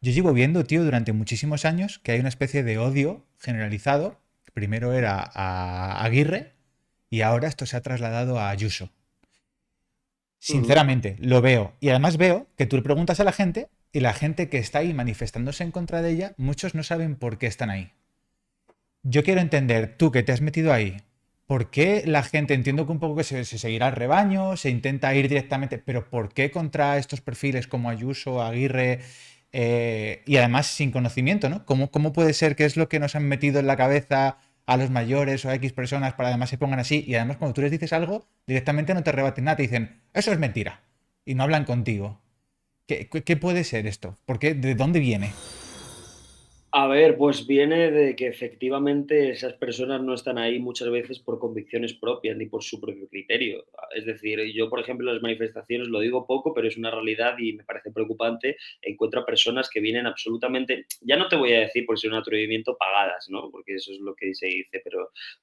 Yo llevo viendo, tío, durante muchísimos años que hay una especie de odio generalizado. Primero era a Aguirre y ahora esto se ha trasladado a Ayuso. Ujú. Sinceramente, lo veo. Y además veo que tú le preguntas a la gente y la gente que está ahí manifestándose en contra de ella, muchos no saben por qué están ahí. Yo quiero entender, tú que te has metido ahí, ¿por qué la gente, entiendo que un poco que se seguirá el rebaño, se intenta ir directamente, pero ¿por qué contra estos perfiles como Ayuso, Aguirre, y además sin conocimiento, ¿no? ¿Cómo puede ser que es lo que nos han metido en la cabeza a los mayores o a X personas para además se pongan así? Y además cuando tú les dices algo, directamente no te rebaten nada, te dicen, eso es mentira. Y no hablan contigo. ¿Qué puede ser esto? ¿Por qué? ¿De dónde viene? A ver, pues viene de que efectivamente esas personas no están ahí muchas veces por convicciones propias ni por su propio criterio. Es decir, yo, por ejemplo, en las manifestaciones, lo digo poco, pero es una realidad y me parece preocupante, encuentro a personas que vienen absolutamente, ya no te voy a decir por ser un atrevimiento, pagadas, ¿no? Porque eso es lo que se dice,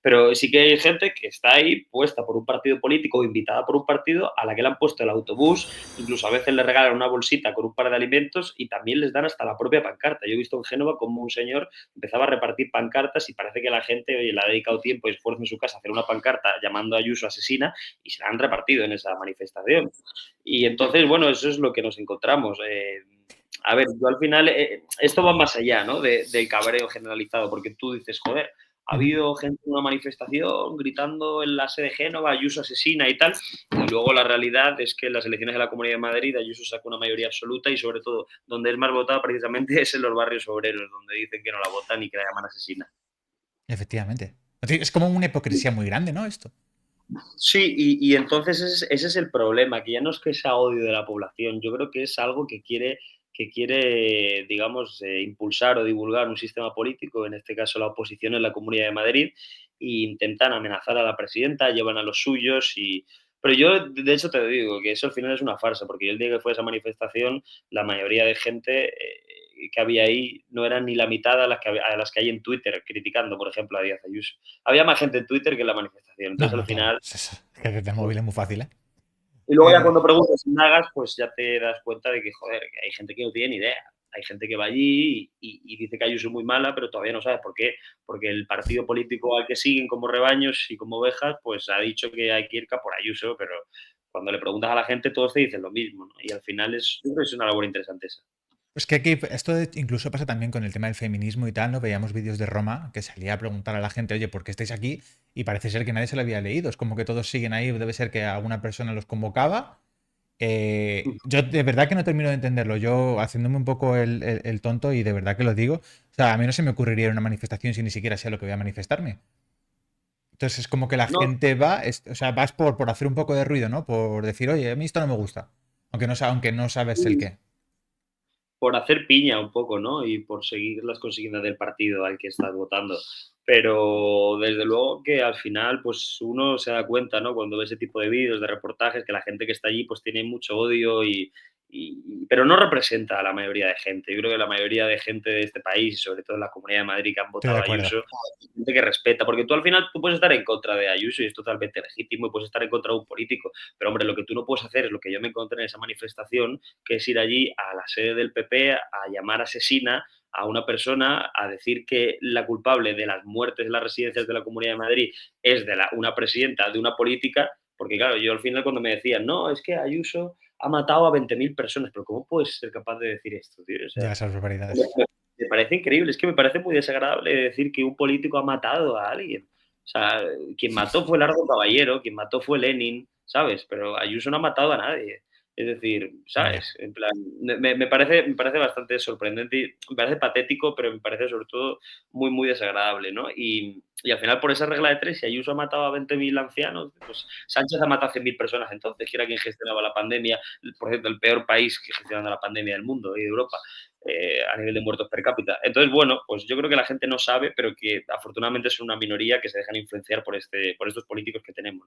pero sí que hay gente que está ahí puesta por un partido político o invitada por un partido a la que le han puesto el autobús, incluso a veces le regalan una bolsita con un par de alimentos y también les dan hasta la propia pancarta. Yo he visto en Génova como un señor empezaba a repartir pancartas y parece que la gente, oye, le ha dedicado tiempo y esfuerzo en su casa a hacer una pancarta llamando a Ayuso asesina y se la han repartido en esa manifestación. Y entonces, bueno, eso es lo que nos encontramos. A ver, yo al final, esto va más allá, ¿no? Del cabreo generalizado, porque tú dices, joder, ha habido gente en una manifestación gritando en la sede de Génova, Ayuso asesina y tal, y luego la realidad es que en las elecciones de la Comunidad de Madrid Ayuso sacó una mayoría absoluta y sobre todo donde es más votada precisamente es en los barrios obreros, donde dicen que no la votan y que la llaman asesina. Efectivamente. Es como una hipocresía muy grande, ¿no? Esto. Sí, y entonces ese es el problema, que ya no es que sea odio de la población, yo creo que es algo que quiere digamos, impulsar o divulgar un sistema político, en este caso la oposición en la Comunidad de Madrid, e intentan amenazar a la presidenta, llevan a los suyos y... Pero yo, de hecho, te digo que eso al final es una farsa, porque yo el día que fue a esa manifestación, la mayoría de gente que había ahí no eran ni la mitad a las que hay en Twitter criticando, por ejemplo, a Díaz Ayuso. Había más gente en Twitter que en la manifestación. No, Entonces, al no, claro. final, Es que desde el móvil es muy fácil, ¿eh? y luego ya Eh, cuando preguntas y indagas, pues ya te das cuenta de que, joder, que hay gente que no tiene ni idea. Hay gente que va allí y dice que Ayuso es muy mala, pero todavía no sabe por qué. Porque el partido político al que siguen como rebaños y como ovejas, pues ha dicho que hay que ir por Ayuso, pero cuando le preguntas a la gente, todos te dicen lo mismo, ¿no? Y al final yo creo que es una labor interesante esa. es que aquí esto incluso pasa también con el tema del feminismo y tal, ¿no? Veíamos vídeos de Roma que salía a preguntar a la gente, oye, ¿por qué estáis aquí? Y parece ser que nadie se lo había leído. Es como que todos siguen ahí, debe ser que alguna persona los convocaba. Yo de verdad que no termino de entenderlo. Yo haciéndome un poco el tonto y de verdad que lo digo. O sea, a mí no se me ocurriría ir a una manifestación si ni siquiera sé lo que voy a manifestarme. Entonces es como que la No, gente va, o sea, vas por hacer un poco de ruido, ¿no? Por decir, oye, a mí esto no me gusta. Aunque no sabes el qué. por hacer piña un poco, ¿no? Y por seguir las consignas del partido al que estás votando. Pero desde luego que al final, pues uno se da cuenta, ¿no? Cuando ve ese tipo de vídeos, de reportajes, que la gente que está allí, pues tiene mucho odio pero no representa a la mayoría de gente. Yo creo que la mayoría de gente de este país, y sobre todo en la Comunidad de Madrid, que han Estoy de votado a acuerdo. Ayuso, gente que respeta, porque tú al final tú puedes estar en contra de Ayuso y es totalmente legítimo y puedes estar en contra de un político, pero hombre, lo que tú no puedes hacer es lo que yo me encontré en esa manifestación, que es ir allí a la sede del PP a llamar asesina a una persona, a decir que la culpable de las muertes en las residencias de la Comunidad de Madrid es una presidenta de una política, porque claro, yo al final cuando me decían, no, es que Ayuso ha matado a 20.000 personas, pero ¿cómo puedes ser capaz de decir esto, tío? O sea, Ya esas barbaridades. me parece increíble, es que me parece muy desagradable decir que un político ha matado a alguien. O sea, quien mató fue Largo Caballero, quien mató fue Lenin, ¿sabes? Pero Ayuso no ha matado a nadie. Es decir, Ya. ¿sabes? En plan, me parece bastante sorprendente, me parece patético, pero me parece sobre todo muy, muy desagradable, ¿no? Y al final, por esa regla de tres, si Ayuso ha matado a 20.000 ancianos, pues Sánchez ha matado a 100.000 personas entonces, que era quien gestionaba la pandemia, por cierto, el peor país que gestionando la pandemia del mundo y de Europa a nivel de muertos per cápita. Entonces, bueno, pues yo creo que la gente no sabe, pero que afortunadamente son una minoría que se dejan influenciar por estos políticos que tenemos.